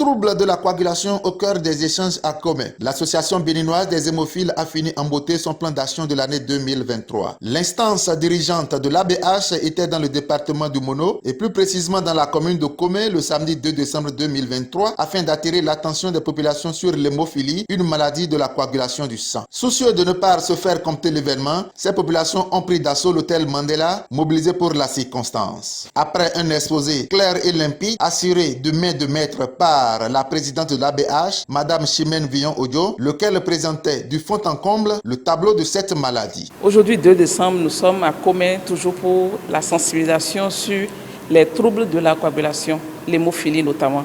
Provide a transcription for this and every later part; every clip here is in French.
troubles de la coagulation au cœur des échanges à Comé. L'association béninoise des hémophiles a fini en beauté son plan d'action de l'année 2023. L'instance dirigeante de l'ABH était dans le département du Mono et plus précisément dans la commune de Comé le samedi 2 décembre 2023 afin d'attirer l'attention des populations sur l'hémophilie, une maladie de la coagulation du sang. Soucieux de ne pas se faire compter l'événement, ces populations ont pris d'assaut l'hôtel Mandela, mobilisé pour la circonstance. Après un exposé clair et limpide, assuré de main de maître par la présidente de l'ABH, Madame Chimène Villon-Odio, lequel présentait du fond en comble le tableau de cette maladie. Aujourd'hui, 2 décembre, nous sommes à Comé, toujours pour la sensibilisation sur les troubles de la coagulation, l'hémophilie notamment.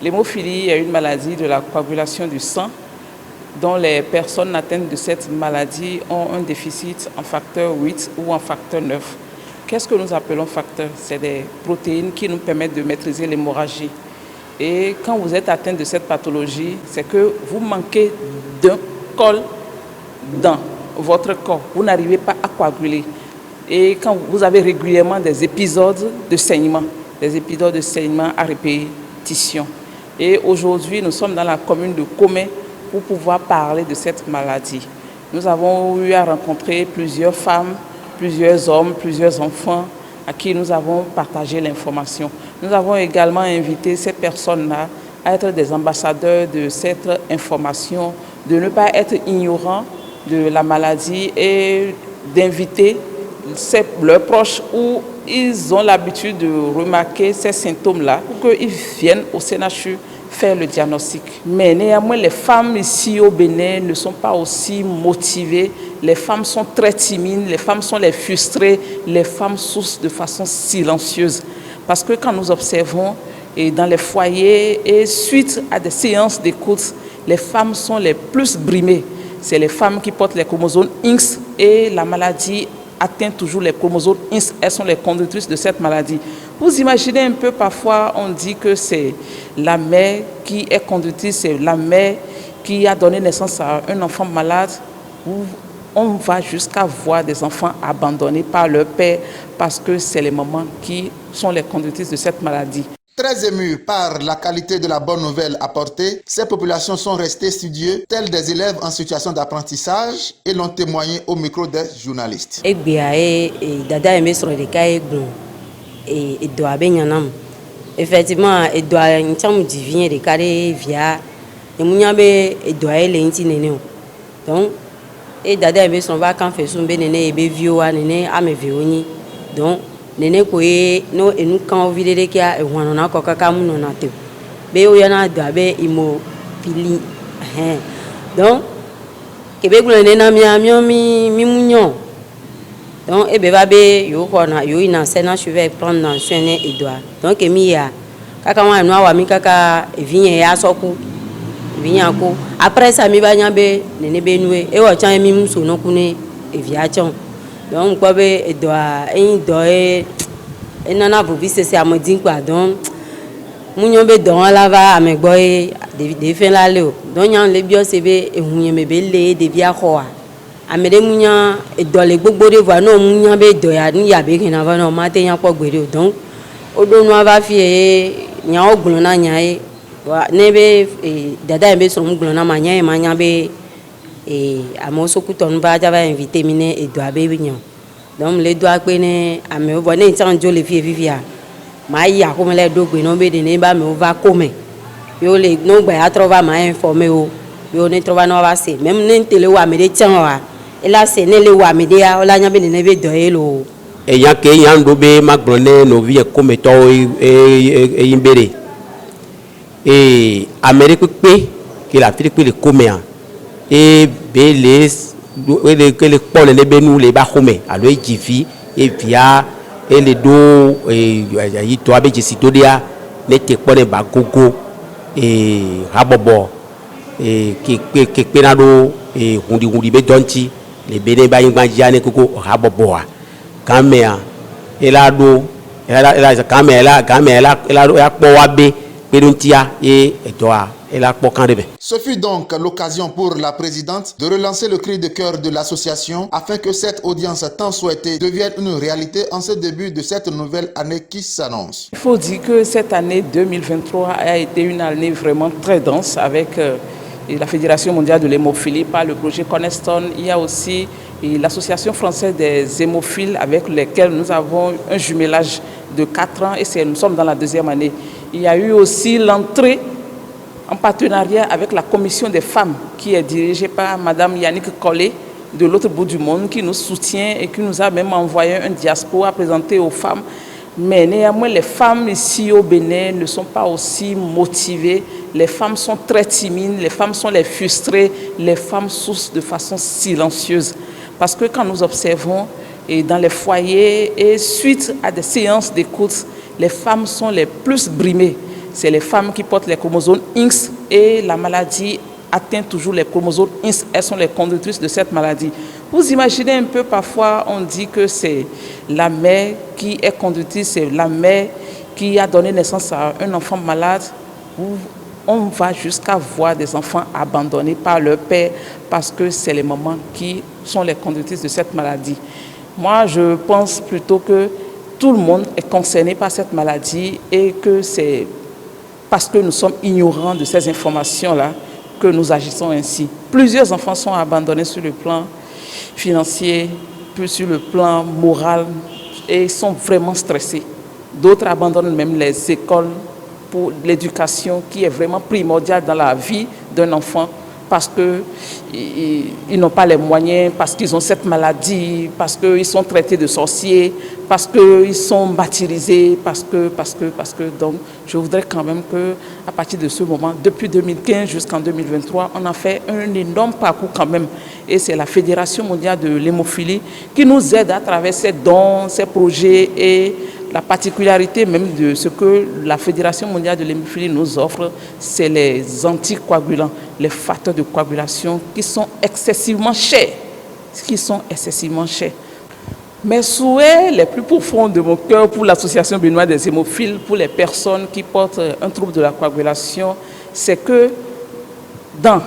L'hémophilie est une maladie de la coagulation du sang dont les personnes atteintes de cette maladie ont un déficit en facteur 8 ou en facteur 9. Qu'est-ce que nous appelons facteur? C'est des protéines qui nous permettent de maîtriser l'hémorragie. Et quand vous êtes atteint de cette pathologie, c'est que vous manquez d'un col dans votre corps. Vous n'arrivez pas à coaguler. Et quand vous avez régulièrement des épisodes de saignement à répétition. Et aujourd'hui, nous sommes dans la commune de Comé pour pouvoir parler de cette maladie. Nous avons eu à rencontrer plusieurs femmes, plusieurs hommes, plusieurs enfants à qui nous avons partagé l'information. Nous avons également invité ces personnes-là à être des ambassadeurs de cette information, de ne pas être ignorants de la maladie et d'inviter leurs proches où ils ont l'habitude de remarquer ces symptômes-là pour qu'ils viennent au CNHU faire le diagnostic. Mais néanmoins, les femmes ici au Bénin ne sont pas aussi motivées. Les femmes sont très timides, les femmes sont les frustrées, les femmes souffrent de façon silencieuse. Parce que quand nous observons dans les foyers et suite à des séances d'écoute, les femmes sont les plus brimées. C'est les femmes qui portent les chromosomes X et la maladie atteint toujours les chromosomes X. Elles sont les conductrices de cette maladie. Vous imaginez un peu, parfois on dit que c'est la mère qui est conductrice, c'est la mère qui a donné naissance à un enfant malade. On va jusqu'à voir des enfants abandonnés par leur père parce que c'est les mamans qui sont les conductrices de cette maladie. Très émus par la qualité de la bonne nouvelle apportée, ces populations sont restées studieuses, telles des élèves en situation d'apprentissage et l'ont témoigné au micro des journalistes. Effectivement, il doit y avoir divin de carré via donc et dada be son va quand fait son benene be vieux nene a me vieux donc nene ko no enu kan videre kia e wan na ko kaka mu no na te be o yana do be imo pili donc ke be glo nene na mi munyo donc e be va be yo ko na yo ina sena je vais prendre dans soin Edouard donc e mi ya kaka wan no wa mi kaka e vinye ya soku vinyako après ça mi ba nyambe nene be noué e wa chan mi muso no kune e via chan donc quoi be Edouard en do e nana vous vise c'est à me dire quoi donc munyo be don la va amegbo e de fin la le donc yan le bio se be e hunye me be le de via ko amede munya e do le gbogbo de voix no munya be do ya ni ya be kina va no mate yan ko gbere donc odo no va fi e nya ogun na nya e nebe dada be son glona manya manya be amoso kuton ba java invité mine Edouard be binyo donc le doit pe ne ame bo ne tan jo le fi vivia ma ya ko le do gbe no be de ne ba me va come yo le no gba ya trova ma informer o yo ne trova no va se même ne tele wa me de chan wa e la se ne le wa me de ya o la nya be ne be do e lo e ya ke yan do be ma glone no vi come to e imbere et Amérique pe qui la Afrique le commerce et beles que les pôles les benous les bahomé alors il jifi et via et les dos et il doit be jisitodia les te pone ba gogo et rabobo et qui penado et hundi be donti les bene ba yimbajiane koko rabobo kamea et là do et là kamela ya po wa be kpeɖeŋutia ye edɔa ela kpɔ kan ɖe me. Ce fut donc l'occasion pour la présidente de relancer le cri de cœur de l'association afin que cette audience tant souhaitée devienne une réalité en ce début de cette nouvelle année qui s'annonce. Il faut dire que cette année 2023 a été une année vraiment très dense avec la Fédération mondiale de l'hémophilie par le projet Cornerstone. Il y a aussi l'Association française des hémophiles avec lesquels nous avons un jumelage de 4 ans et nous sommes dans la 2e année. Il y a eu aussi l'entrée en partenariat avec la commission des femmes qui est dirigée par Madame Yannick Collet de l'autre bout du monde qui nous soutient et qui nous a même envoyé un diaspora à présenter aux femmes. Mais néanmoins, les femmes ici au Bénin ne sont pas aussi motivées. Les femmes sont très timides, les femmes sont les frustrées, les femmes souffrent de façon silencieuse. Parce que quand nous observons et dans les foyers et suite à des séances d'écoute, les femmes sont les plus brimées. C'est les femmes qui portent les chromosomes X et la maladie atteint toujours les chromosomes X. Elles sont les conductrices de cette maladie. Vous imaginez un peu, parfois on dit que c'est la mère qui est conductrice, c'est la mère qui a donné naissance à un enfant malade. On va jusqu'à voir des enfants abandonnés par leur père parce que c'est les mamans qui sont les conductrices de cette maladie. Moi, je pense plutôt que tout le monde est concerné par cette maladie et que c'est parce que nous sommes ignorants de ces informations-là que nous agissons ainsi. Plusieurs enfants sont abandonnés sur le plan financier, puis sur le plan moral et sont vraiment stressés. D'autres abandonnent même les écoles pour l'éducation qui est vraiment primordiale dans la vie d'un enfant parce qu'ils n'ont pas les moyens, parce qu'ils ont cette maladie, parce qu'ils sont traités de sorciers, parce qu'ils sont martyrisés, parce que. Donc, je voudrais quand même qu'à partir de ce moment, depuis 2015 jusqu'en 2023, on a fait un énorme parcours quand même. Et c'est la Fédération mondiale de l'hémophilie qui nous aide à travers ces dons, ces projets et la particularité même de ce que la Fédération mondiale de l'hémophilie nous offre, c'est les anticoagulants, les facteurs de coagulation qui sont excessivement chers. Mes souhaits les plus profonds de mon cœur pour l'Association béninoise des hémophiles, pour les personnes qui portent un trouble de la coagulation, c'est que dans